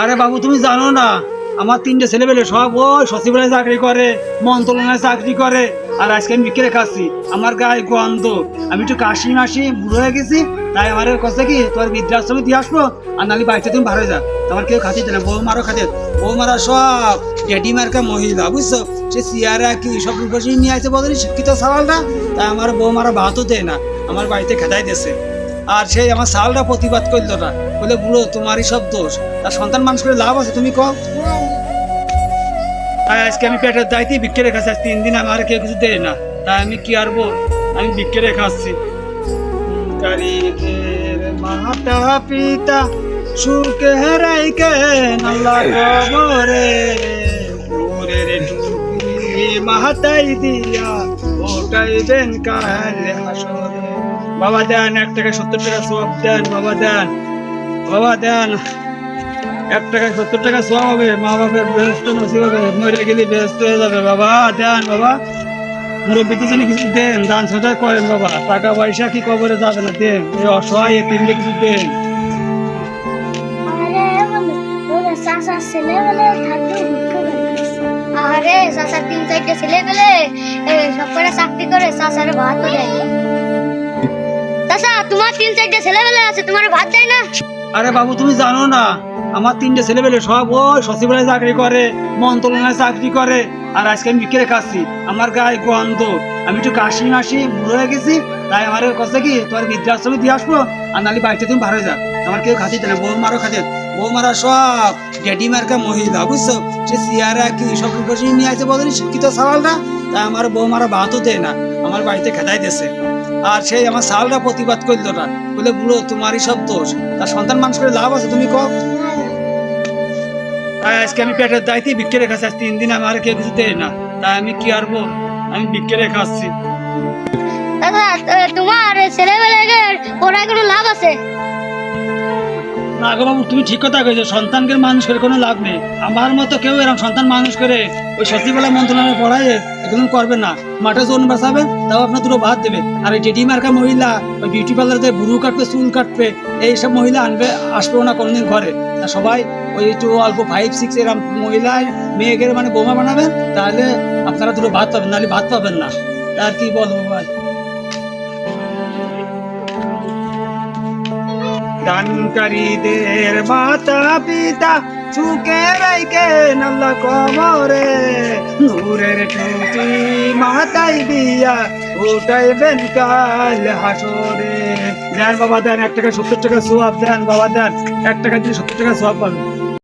আরে বাবু তুমি জানো না, আমার তিনটে ছেলেবেলে সব ওই সচিবালয়ে চাকরি করে, মন্ত্রণালয়ে চাকরি করে। আর আজকে আমি বিক্রে খাচ্ছি, আমার গায়ে গন্ধ। আমি একটু কাশি মাসি বুড়ো হয়ে গেছি, তাই আমার কাছে কি তোমার বৃদ্ধাশ্রমে দিয়ে আসবো, আর নালি বাড়িতে তুমি ভাড়া যা। তোমার কেউ খাতিতে না, বৌমারও খাতে। বৌমারা সব ডেডি মার্কা মহিলা, বুঝছো? সে সিয়ারা কি সব রূপসী নিয়ে আসতে বদলি শিক্ষিত সওয়ালটা, তাই আমার বৌমারা ভাতও দেয় না, আমার বাড়িতে খেদাই দিয়েছে। আর সেই আমার সালটা প্রতিবাদ করলো না, বলে বুড়ো তোমারই সব দোষ, তার সন্তান মানুষ করে লাভ আছে তুমি কও? তাই আজকে আমি পেটের দায়িত্ব বিক্রে খাচ্ছি, আজ 3 দিন আমার কেউ কিছু দেয় না, তাই আমি কি আরবো, আমি বিক্রে খাচ্ছি। গরিবের মাতা পিতা সুখে রাইকেন আল্লাহ কবরে, নূরের টুপি মাথায় দিয়া ওটাইবেন কাল হাসরে। বাবা দেন 1 টাকা 70 টাকা সওয়াব দেন, বাবা দেন, বাবা দেন। 1 টাকা 70 টাকা সওয়াব হবে, মা বাপের বেহেশত নসিব হবে, মরে গেলে বেহেশত হয়ে যাবে। বাবা দেন, বাবা মুরব্বীদের জন্য কিছু দেন, দান সদা করেন বাবা। টাকা পয়সা কি কবরে যাবে না, দেন। এই অসহায় এতিমকে কিছু দেন। আরে চাচার 3-4টে ছেলে পেলে সব করে চাকরি করে, চাচার ভাত দেয়। চাচা তোমার 3-4টে ছেলে পেলে আছে, তোমার ভাত দেয় না? আরে বাবু তুমি জানো না, আমার তিনটে ছেলেবেলে সব ওই সচিবালয়ে চাকরি করে, মন্ত্রণালয়ে চাকরি করে। আর আজকে আমি বিক্রে খাচ্ছি, আমার গায়ে গন্ধ। আমি একটু কাশি মাসি বুড়ো হয়ে গেছি, তাই আমার কাছে কি তোমার বৃদ্ধাশ্রমে দিয়ে আসবো, আর নালি বাড়িতে তুমি ভাড়া যা। আমার কেউ খাতিতে না, বৌমারও খাতে। বৌমারা সব ডেডি মার্কা মহিলা, বুঝছো? সে সিয়ারা কি সব রূপসী নিয়ে আসতে বদলি শিক্ষিত সওয়ালটা, তাই আমার বৌমারা ভাতও দেয় না, আমার বাড়িতে খেদাই দিয়েছে। আর সেই আমার সালটা প্রতিবাদ করলো না, বলে বুড়ো তোমারই সব দোষ, তার সন্তান মানুষ করে লাভ আছে তুমি কও? তাই আজকে আমি পেটের দায়িত্ব বিক্রে খাচ্ছি, আজ 3 দিন আমার কেউ কিছু দেয় না, তাই আমি কি আরবো, আমি বিক্রে খাচ্ছি। দাদা তোমার ছেলে পেলে পড়ায় কোনো লাভ আছে? না গো বাবু তুমি ঠিক কথা কইছো, সন্তানকে মানুষ করে কোনো লাভ নেই। আমার মতো কেউ এরকম সন্তান মানুষ করে ওই সচিবালয় মন্ত্রণালয়ে পড়ায় এগুলো করবে না। মাঠে জন বাঁচাবে, তাও আপনার 2 ভাত দেবে। আর এই ডেডি মার্কা মহিলা ওই বিউটি পার্লারে বুড়ো কাটবে, চুল কাটবে, এইসব মহিলা আসবেও না কোনোদিন ঘরে। তা সবাই ওই একটু অল্প 5-6 এরকম মহিলা মেয়েকে মানে বোমা বানাবেন, তাহলে আপনারা 2 ভাত পাবেন, নাহলে ভাত পাবেন না। আর কি বলবো ভাই। দানকারীদের মাতা পিতা সুখে রাইকেন আল্লাহ কবরে, নূরের টুপি মাথায় দিয়া উঠাইবেন কাল হাসরে। দেন বাবা দেন, 1 টাকা 70 টাকা সওয়াব দেন, বাবা দেন। 1 টাকা দিয়ে 70 টাকা সওয়াব পাবেন।